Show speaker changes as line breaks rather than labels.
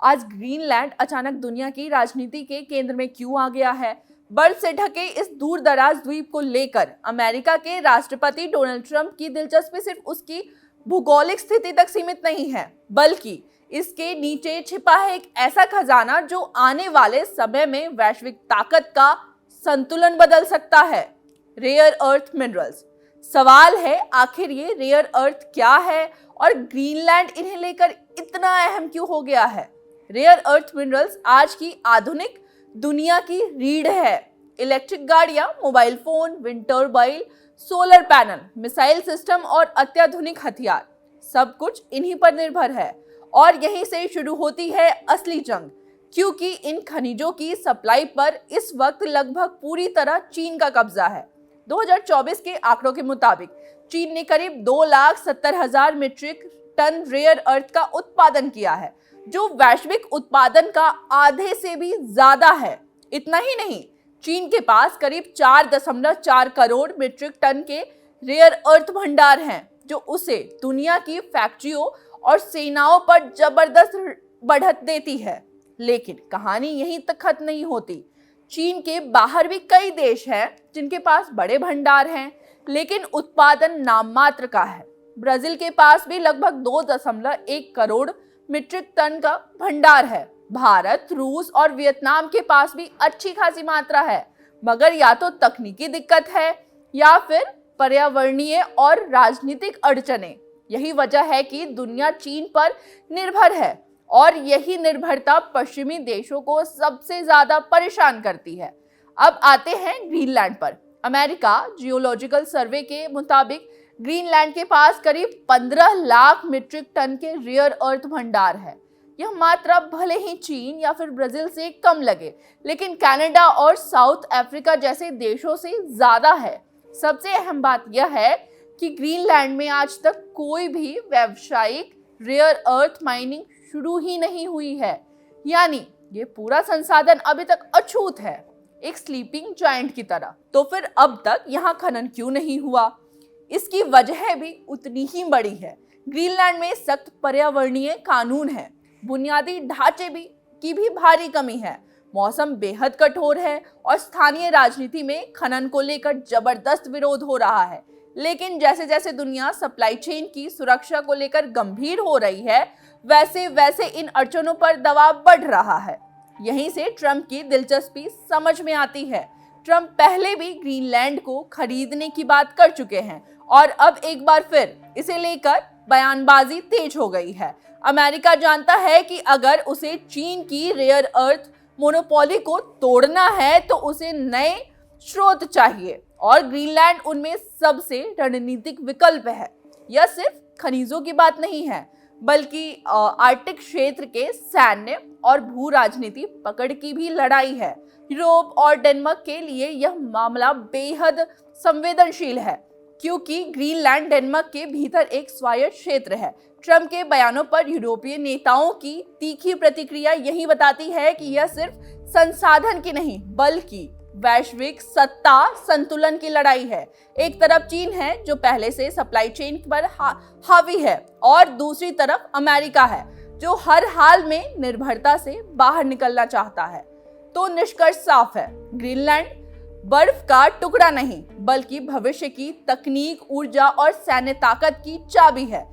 आज ग्रीनलैंड अचानक दुनिया की राजनीति के केंद्र में क्यों आ गया है? बर्फ से ढके इस दूर दराज द्वीप को लेकर अमेरिका के राष्ट्रपति डोनाल्ड ट्रंप की दिलचस्पी सिर्फ उसकी भूगोलिक स्थिति तक सीमित नहीं है, बल्कि इसके नीचे छिपा है एक ऐसा खजाना जो आने वाले समय में वैश्विक ताकत का संतुलन बदल सकता है। Rare earth minerals. सवाल है, आखिर ये रेयर अर्थ क्या है और ग्रीनलैंड इन्हें लेकर इतना अहम क्यों हो गया है? रेयर अर्थ मिनरल्स आज की आधुनिक दुनिया की रीढ़ है। इलेक्ट्रिक गाड़ियां, mobile phone, wind turbine, solar panel, missile system और अत्याधुनिक हथियार, सब कुछ इन्हीं पर निर्भर है। और यहीं से शुरू होती है असली जंग, क्योंकि इन खनिजों की सप्लाई पर इस वक्त लगभग पूरी तरह चीन का कब्जा है। 2024 के आंकड़ों के मुताबिक चीन ने करीब 2,70,000 मीट्रिक टन रेयर अर्थ का उत्पादन किया है, जो वैश्विक उत्पादन का आधे से भी ज्यादा है। इतना ही नहीं, चीन के पास करीब 4.4 करोड़ मीट्रिक टन के रेयर अर्थ भंडार हैं, जो उसे दुनिया की फैक्ट्रियों और सेनाओं पर जबरदस्त बढ़त देती है। लेकिन कहानी यहीं तक खत्म नहीं होती। चीन के बाहर भी कई देश हैं जिनके पास बड़े भंडार हैं, लेकिन उत्पादन नाम मात्र का है। ब्राजील के पास भी लगभग 2.1 करोड़ मीट्रिक टन का भंडार है। भारत, रूस और वियतनाम के पास भी अच्छी खासी मात्रा है, मगर या तो तकनीकी दिक्कत है या फिर पर्यावरणीय और राजनीतिक अड़चनें। यही वजह है कि दुनिया चीन पर निर्भर है और यही निर्भरता पश्चिमी देशों को सबसे ज्यादा परेशान करती है। अब आते हैं ग्रीनलैंड पर। अमेरिका जियोलॉजिकल सर्वे के मुताबिक ग्रीनलैंड के पास करीब 15 लाख मीट्रिक टन के रेयर अर्थ भंडार है। यह मात्रा भले ही चीन या फिर ब्राजील से कम लगे, लेकिन कनाडा और साउथ अफ्रीका जैसे देशों से ज्यादा है। सबसे अहम बात यह है कि ग्रीनलैंड में आज तक कोई भी व्यावसायिक रेयर अर्थ माइनिंग शुरू ही नहीं हुई है, यानी ये पूरा संसाधन अभी तक अछूत है, एक स्लीपिंग जायंट की तरह। तो फिर अब तक यहाँ खनन क्यों नहीं हुआ? इसकी वजह भी उतनी ही बड़ी है। ग्रीनलैंड में सख्त पर्यावरणीय कानून है, बुनियादी ढांचे की भी भारी कमी है, मौसम बेहद कठोर है और स्थानीय राजनीति में खनन को लेकर जबरदस्त विरोध हो रहा है। लेकिन जैसे जैसे दुनिया सप्लाई चेन की सुरक्षा को लेकर गंभीर हो रही है, वैसे वैसे इन अड़चनों पर दबाव बढ़ रहा है। यहीं से ट्रंप की दिलचस्पी समझ में आती है। ट्रंप पहले भी ग्रीनलैंड को खरीदने की बात कर चुके हैं और अब एक बार फिर इसे लेकर बयानबाजी तेज हो गई है। अमेरिका जानता है कि अगर उसे चीन की रेयर अर्थ मोनोपोली को तोड़ना है तो उसे नए स्रोत चाहिए और ग्रीनलैंड उनमें सबसे रणनीतिक विकल्प है। यह सिर्फ खनिजों की बात नहीं है, बल्कि आर्कटिक क्षेत्र के सैन्य और भू राजनीति पकड़ की भी लड़ाई है। यूरोप और डेनमार्क के लिए यह मामला बेहद संवेदनशील है, क्योंकि ग्रीनलैंड डेनमार्क के भीतर एक स्वायत्त क्षेत्र है। ट्रंप के बयानों पर यूरोपीय नेताओं की तीखी प्रतिक्रिया यही बताती है कि यह सिर्फ संसाधन की नहीं, बल्कि वैश्विक सत्ता संतुलन की लड़ाई है। एक तरफ चीन है जो पहले से सप्लाई चेन पर हावी है, और दूसरी तरफ अमेरिका है जो हर हाल में निर्भरता से बाहर निकलना चाहता है। तो निष्कर्ष साफ है, ग्रीनलैंड बर्फ का टुकड़ा नहीं, बल्कि भविष्य की तकनीक, ऊर्जा और सैन्य ताकत की चाबी है।